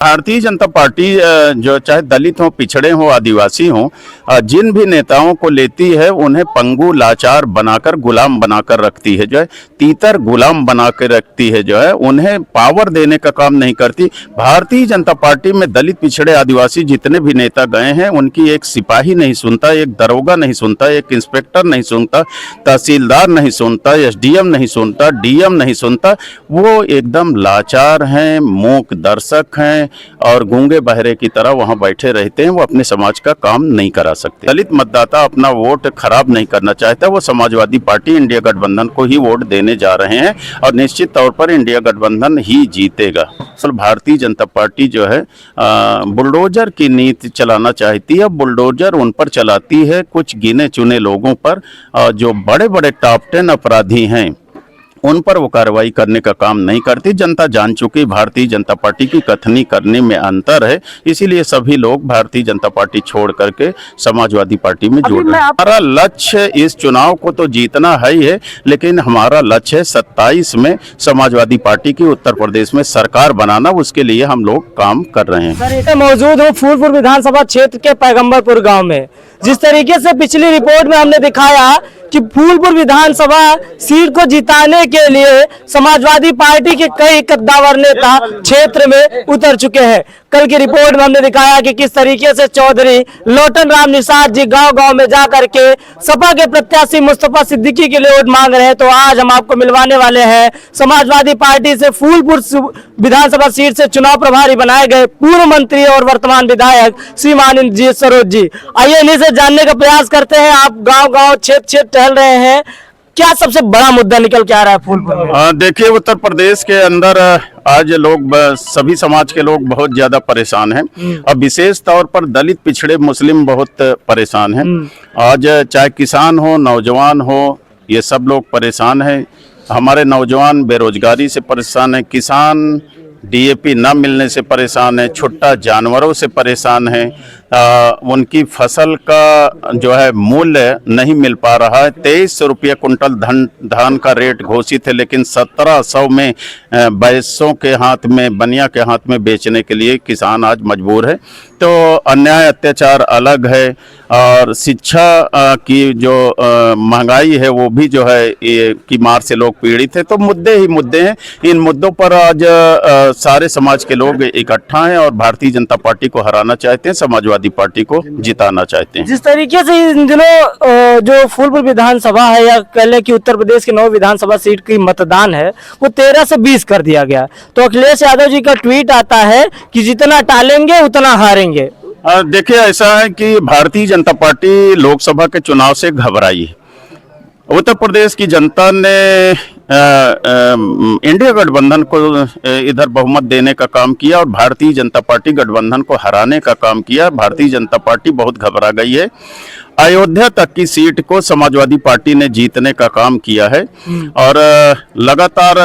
Bharatiya Janata party जो चाहे दलित हो, पिछड़े हो, आदिवासी हो, जिन भी नेताओं को लेती है उन्हें पंगु लाचार बनाकर, गुलाम बनाकर रखती है, जो है तीतर गुलाम बना के रखती है, जो है उन्हें पावर देने का काम नहीं करती। भारतीय जनता पार्टी में दलित, पिछड़े, आदिवासी जितने भी नेता गए हैं उनकी एक सिपाही नहीं सुनता, एक दरोगा नहीं सुनता, एक इंस्पेक्टर नहीं सुनता, तहसीलदार नहीं सुनता, एसडीएम नहीं सुनता, डीएम नहीं सुनता। वो एकदम लाचार हैं, मूक दर्शक हैं और गूंगे बहरे की तरह वहां बैठे रहते हैं। वो अपने समाज का काम नहीं करा सकते। दलित मतदाता अपना वोट खराब नहीं करना चाहता, वो समाजवादी पार्टी, इंडिया गठबंधन को ही वोट देने जा रहे हैं और निश्चित तौर पर इंडिया गठबंधन ही जीतेगा। असल भारतीय जनता पार्टी जो है बुलडोजर की नीति चलाना चाहती है। बुलडोजर उन पर चलाती है कुछ गिने चुने लोगों पर, जो बड़े बड़े टॉप 10 अपराधी हैं उन पर वो कार्रवाई करने का काम नहीं करती। जनता जान चुकी भारतीय जनता पार्टी की कथनी करने में अंतर है, इसीलिए सभी लोग भारतीय जनता पार्टी छोड़ करके समाजवादी पार्टी में जुड़ रहे हैं। हमारा लक्ष्य इस चुनाव को तो जीतना है ही है, लेकिन हमारा लक्ष्य है 27 में समाजवादी पार्टी की उत्तर प्रदेश में सरकार बनाना। उसके लिए हम लोग काम कर रहे हैं। सर, मौजूद हूँ फूलपुर विधानसभा क्षेत्र के पैगंबरपुर गाँव में। जिस तरीके से पिछली रिपोर्ट में हमने दिखाया कि फूलपुर विधानसभा सीट को जिताने के लिए समाजवादी पार्टी के कई कद्दावर नेता क्षेत्र में उतर चुके हैं। कल की रिपोर्ट में हमने दिखाया कि किस तरीके से चौधरी लोटन राम निषाद जी गांव-गांव में जाकर के सपा के प्रत्याशी मुस्तफा सिद्दीकी के लिए वोट मांग रहे हैं। तो आज हम आपको मिलवाने वाले हैं समाजवादी पार्टी से फूलपुर विधानसभा सीट से चुनाव प्रभारी बनाए गए पूर्व मंत्री और वर्तमान विधायक श्रीमान इंद्रजीत सरोज जी। आइए इन्हीं से जानने का प्रयास करते हैं। आप गाँव-गाँव, क्षेत्र टहल रहे हैं, क्या सबसे बड़ा मुद्दा निकल के आ रहा है फूलपुर में? देखिए, उत्तर प्रदेश के अंदर आज लोग, सभी समाज के लोग बहुत ज्यादा परेशान हैं और विशेष तौर पर दलित, पिछड़े, मुस्लिम बहुत परेशान हैं। आज चाहे किसान हो, नौजवान हो, ये सब लोग परेशान हैं। हमारे नौजवान बेरोजगारी से परेशान हैं, किसान डीएपी न मिलने से परेशान है, छुट्टा जानवरों से परेशान है, उनकी फसल का जो है मूल्य नहीं मिल पा रहा है। 2300 रुपये कुंटल धान का रेट घोषित है, लेकिन 1700 में बैसों के हाथ में, बनिया के हाथ में बेचने के लिए किसान आज मजबूर है। तो अन्याय, अत्याचार अलग है और शिक्षा की जो महंगाई है वो भी जो है की मार से लोग पीड़ित है। तो मुद्दे ही मुद्दे हैं। इन मुद्दों पर आज सारे समाज के लोग इकट्ठा हैं और भारतीय जनता पार्टी को हराना चाहते हैं, समाजवादी पार्टी को जिताना चाहते हैं। जिस तरीके से इन दिनों जो फूलपुर विधानसभा है या कह लें कि उत्तर प्रदेश की 9 विधानसभा सीट की मतदान है वो 13 से 20 कर दिया गया। तो अखिलेश यादव जी का ट्वीट आता है कि जितना टालेंगे उतना हारेंगे। देखिए, ऐसा है कि भारतीय जनता पार्टी लोकसभा के चुनाव से घबराई है। उत्तर प्रदेश की जनता ने इंडिया गठबंधन को इधर बहुमत देने का काम किया और भारतीय जनता पार्टी गठबंधन को हराने का काम किया। भारतीय जनता पार्टी बहुत घबरा गई है। अयोध्या तक की सीट को समाजवादी पार्टी ने जीतने का काम किया है और लगातार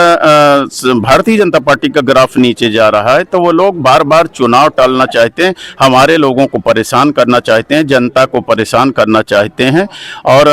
भारतीय जनता पार्टी का ग्राफ नीचे जा रहा है। तो वो लोग बार बार चुनाव टालना चाहते हैं, हमारे लोगों को परेशान करना चाहते हैं, जनता को परेशान करना चाहते हैं और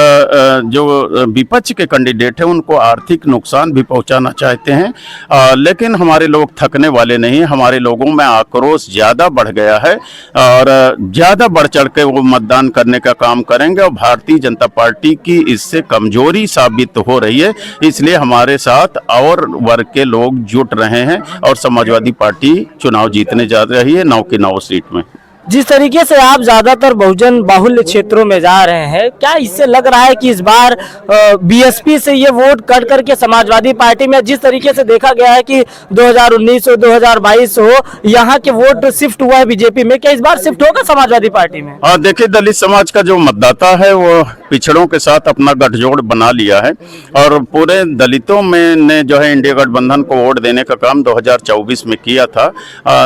जो विपक्ष के कैंडिडेट हैं उनको आर्थिक नुकसान भी पहुंचाना चाहते हैं। लेकिन हमारे लोग थकने वाले नहीं। हमारे लोगों में आक्रोश ज़्यादा बढ़ गया है और ज़्यादा बढ़ चढ़ के वो मतदान करने का काम करेंगे और भारतीय जनता पार्टी की इससे कमजोरी साबित हो रही है। इसलिए हमारे साथ और वर्ग के लोग जुट रहे हैं और समाजवादी पार्टी चुनाव जीतने जा रही है 9 की 9 सीट में। जिस तरीके से आप ज्यादातर बहुजन बाहुल्य क्षेत्रों में जा रहे हैं, क्या इससे लग रहा है कि इस बार बीएसपी से ये वोट कट करके समाजवादी पार्टी में, जिस तरीके से देखा गया है कि 2019 हो, 2022 हो, यहाँ के वोट शिफ्ट हुआ है बीजेपी में, क्या इस बार शिफ्ट होगा समाजवादी पार्टी में? देखिए, दलित समाज का जो मतदाता है वो पिछड़ों के साथ अपना गठजोड़ बना लिया है और पूरे दलितों में ने जो है इंडिया गठबंधन को वोट देने का काम 2024 में किया था।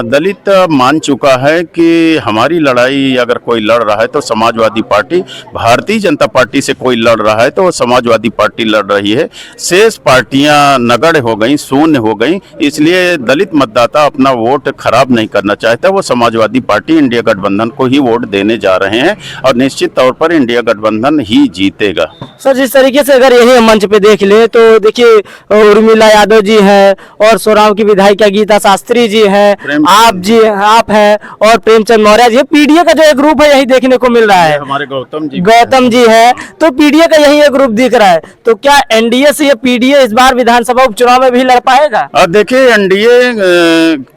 दलित मान चुका है कि हमारी लड़ाई अगर कोई लड़ रहा है तो समाजवादी पार्टी, भारतीय जनता पार्टी से कोई लड़ रहा है तो वो समाजवादी पार्टी लड़ रही है। शेष पार्टियां नगण्य हो गई, शून्य हो गई, इसलिए दलित मतदाता अपना वोट खराब नहीं करना चाहता। वो समाजवादी पार्टी इंडिया गठबंधन को ही वोट देने जा रहे हैं और निश्चित तौर पर इंडिया गठबंधन ही जीतेगा। सर, जिस तरीके से अगर यही मंच पे देख ले तो देखिए उर्मिला यादव जी हैं और सोराव की विधायिका गीता शास्त्री जी हैं, आप हैं और प्रेमचंद मौर्य जी। पीडीए का जो एक ग्रुप है यही देखने को मिल रहा है, हमारे गौतम जी है, तो पीडीए का यही एक ग्रुप दिख रहा है। तो क्या एनडीए से ये पीडीए इस बार विधानसभा उपचुनाव में भी लड़ पाएगा? देखिए एनडीए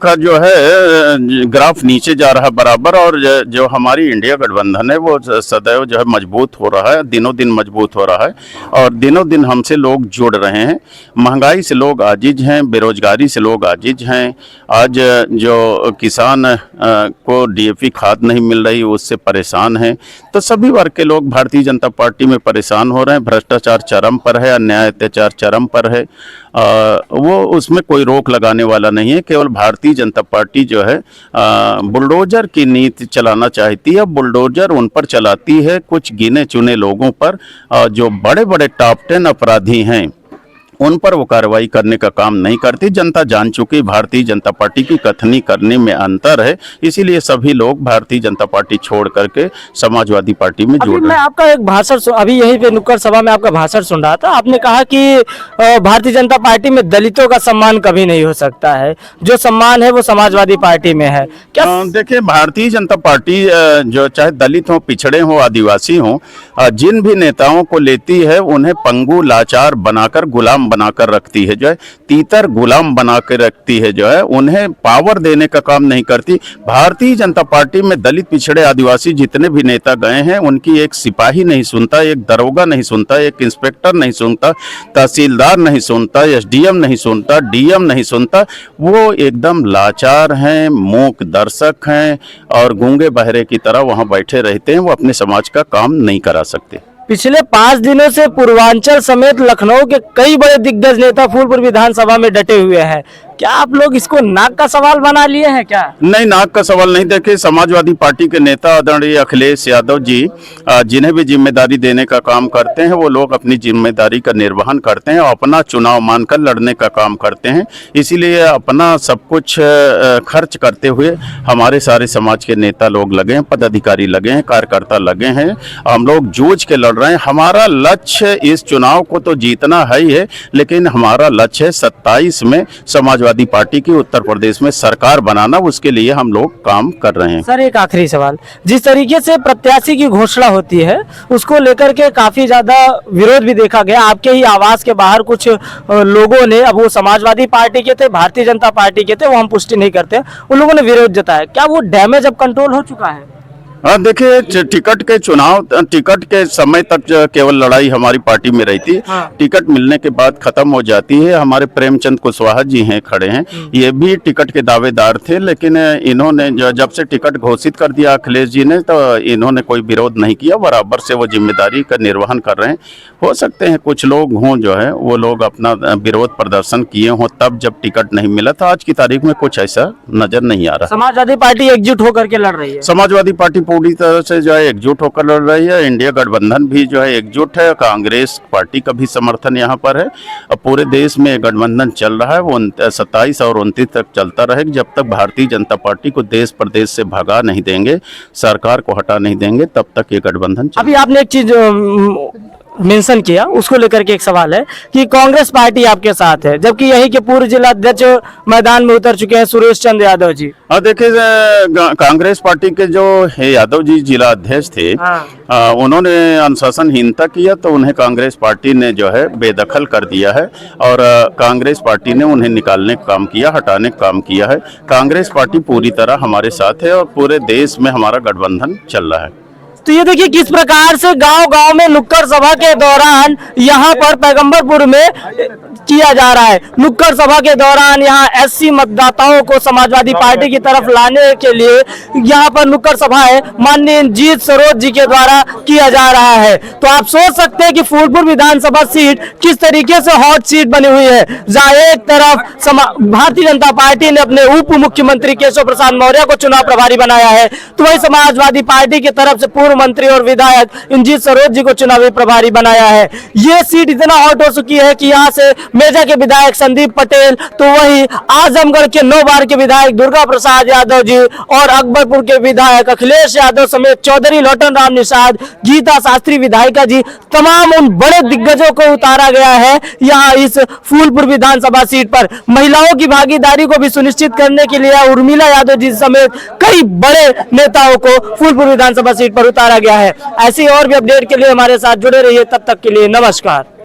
का जो है ग्राफ नीचे जा रहा है बराबर, और जो हमारी इंडिया गठबंधन है वो सदैव जो है मजबूत हो रहा है, दिनों दिन मजबूत हो रहा है और दिनों दिन हमसे लोग जुड़ रहे हैं। महंगाई से लोग आजिज हैं, बेरोजगारी से लोग आजिज हैं। आज जो किसान को डीएपी खाद नहीं मिल रही उससे परेशान हैं, तो सभी वर्ग के लोग भारतीय जनता पार्टी में परेशान हो रहे हैं। भ्रष्टाचार चरम पर है, अन्याय अत्याचार चरम पर है, वो उसमें कोई रोक लगाने वाला नहीं है। केवल भारतीय जनता पार्टी जो है बुलडोजर की नीति चलाना चाहती है। बुलडोजर उन पर चलाती है कुछ गिने चुने लोगों पर, जो बड़े बड़े टॉप 10 अपराधी हैं उन पर वो कार्रवाई करने का काम नहीं करती। जनता जान चुकी भारतीय जनता पार्टी की कथनी करने में अंतर है, इसीलिए सभी लोग भारतीय जनता पार्टी छोड़ करके समाजवादी पार्टी में जुड़ रहे हैं। मैं आपका एक भाषण अभी यहीं पे नुक्कड़ सभा में आपका भाषण सुन रहा था, आपने कहा कि भारतीय जनता पार्टी में दलितों का सम्मान कभी नहीं हो सकता है, जो सम्मान है वो समाजवादी पार्टी में है। क्या देखिए भारतीय जनता पार्टी जो चाहे दलित हो, पिछड़े हो, आदिवासी हो, जिन भी नेताओं को लेती है उन्हें पंगु लाचार बनाकर गुलाम बनाकर रखती है, जो है तीतर गुलाम बना के रखती है, जो है उन्हें पावर देने का काम नहीं करती। भारतीय जनता पार्टी में दलित, पिछड़े, आदिवासी जितने भी नेता गए हैं उनकी एक सिपाही नहीं सुनता, एक दरोगा नहीं सुनता, एक इंस्पेक्टर नहीं सुनता, तहसीलदार नहीं सुनता, एसडीएम नहीं सुनता, डीएम नहीं सुनता। वो एकदम लाचार हैं, मूक दर्शक हैं और गूंगे बहरे की तरह वहां बैठे रहते हैं। वो अपने समाज का काम नहीं करा सकते। पिछले 5 दिनों से पूर्वांचल समेत लखनऊ के कई बड़े दिग्गज नेता फूलपुर विधानसभा में डटे हुए हैं। क्या आप लोग इसको नाक का सवाल बना लिए हैं क्या? नहीं, नाक का सवाल नहीं। देखिए समाजवादी पार्टी के नेता आदरणीय अखिलेश यादव जी जिन्हें भी जिम्मेदारी देने का काम करते हैं वो लोग अपनी जिम्मेदारी का निर्वहन करते हैं और अपना चुनाव मानकर लड़ने का काम करते हैं। इसीलिए अपना सब कुछ खर्च करते हुए हमारे सारे समाज के नेता लोग लगे हैं, पदाधिकारी लगे हैं, कार्यकर्ता लगे हैं। हम लोग जूझ के लड़ रहे हैं। हमारा लक्ष्य इस चुनाव को तो जीतना है ही है, लेकिन हमारा लक्ष्य है 27 में समाजवादी पार्टी की उत्तर प्रदेश में सरकार बनाना। उसके लिए हम लोग काम कर रहे हैं। सर, एक आखिरी सवाल, जिस तरीके से प्रत्याशी की घोषणा होती है उसको लेकर के काफी ज्यादा विरोध भी देखा गया। आपके ही आवास के बाहर कुछ लोगों ने, अब वो समाजवादी पार्टी के थे, भारतीय जनता पार्टी के थे, वो हम पुष्टि नहीं करते, उन लोगों ने विरोध जताया। क्या वो डैमेज अब कंट्रोल हो चुका है? देखिए टिकट के समय तक केवल लड़ाई हमारी पार्टी में रही थी। टिकट मिलने के बाद खत्म हो जाती है। हमारे प्रेमचंद कुशवाहा जी हैं, खड़े हैं, ये भी टिकट के दावेदार थे, लेकिन इन्होंने जब से टिकट घोषित कर दिया अखिलेश जी ने तो इन्होंने कोई विरोध नहीं किया, बराबर से वो जिम्मेदारी का निर्वहन कर रहे हैं। हो सकते हैं कुछ लोग हों जो है वो लोग अपना विरोध प्रदर्शन किए हों तब जब टिकट नहीं मिला था। आज की तारीख में कुछ ऐसा नजर नहीं आ रहा। समाजवादी पार्टी एकजुट होकर के लड़ रही है। समाजवादी पार्टी पूरी तरह से जो है एकजुट होकर लड़ रही है। इंडिया गठबंधन भी जो है एकजुट है। कांग्रेस पार्टी का भी समर्थन यहाँ पर है। अब पूरे देश में गठबंधन चल रहा है, वो 27 और 29 तक चलता रहेगा। जब तक भारतीय जनता पार्टी को देश प्रदेश से भगा नहीं देंगे, सरकार को हटा नहीं देंगे, तब तक ये गठबंधन। अभी आपने एक चीज मेंशन किया, उसको लेकर के एक सवाल है कि कांग्रेस पार्टी आपके साथ है, जबकि यही के पूर्व जिला अध्यक्ष मैदान में उतर चुके हैं, सुरेश चंद्र यादव जी। देखिए कांग्रेस पार्टी के जो यादव जी जिला अध्यक्ष थे, उन्होंने अनुशासनहीनता किया तो उन्हें कांग्रेस पार्टी ने जो है बेदखल कर दिया है और कांग्रेस पार्टी ने उन्हें निकालने का काम किया, हटाने का काम किया है। कांग्रेस पार्टी पूरी तरह हमारे साथ है और पूरे देश में हमारा गठबंधन चल रहा है। तो ये देखिए किस प्रकार से गांव-गांव में नुक्कड़ सभा के दौरान यहाँ पर पैगंबरपुर में किया जा रहा है। नुक्कड़ सभा के दौरान यहाँ एससी मतदाताओं को समाजवादी पार्टी की तरफ लाने के लिए यहाँ पर नुक्कड़ सभाएं माननीय इंजीत सरोज जी के द्वारा किया जा रहा है। तो आप सोच सकते हैं कि फूलपुर विधानसभा सीट किस तरीके से हॉट सीट बनी हुई है, जहाँ एक तरफ भारतीय जनता पार्टी ने अपने उप मुख्यमंत्री केशव प्रसाद मौर्य को चुनाव प्रभारी बनाया है, तो वही समाजवादी पार्टी की तरफ से पूर्व मंत्री और विधायक इंजीत सरोज जी को चुनावी प्रभारी बनाया है। ये सीट इतना हॉट हो चुकी है कि यहाँ से मेजा के विधायक संदीप पटेल, तो वही आजमगढ़ के 9 बार के विधायक दुर्गा प्रसाद यादव जी और अकबरपुर के विधायक अखिलेश यादव समेत चौधरी लोटन राम निषाद, गीता शास्त्री विधायिका जी, तमाम उन बड़े दिग्गजों को उतारा गया है यहाँ इस फूलपुर विधानसभा सीट पर। महिलाओं की भागीदारी को भी सुनिश्चित करने के लिए उर्मिला यादव जी समेत कई बड़े नेताओं को फूलपुर विधानसभा सीट पर उतारा गया है। ऐसी और भी अपडेट के लिए हमारे साथ जुड़े रहिए, तब तक के लिए नमस्कार।